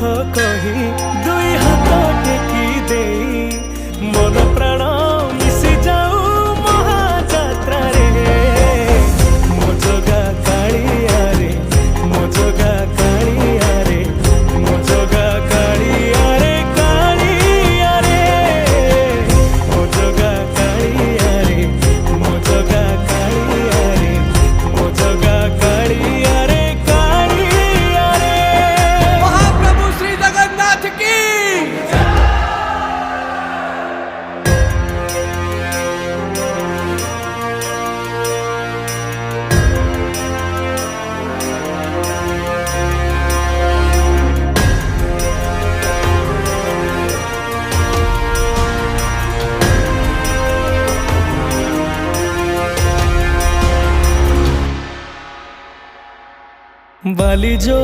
कही दुई हाथ टेकी दे मन प्राण मिशि जाऊ महाजात्रा रे मो जगा कालिया रे मो जगा कालिया रे मो जगा कालिया रे कालिया रे मो जगा कालिया रे मो जगा कालिया रे मो जगा कालिया रे कालिया रे। महाप्रभु श्री जगन्नाथ की बाली जो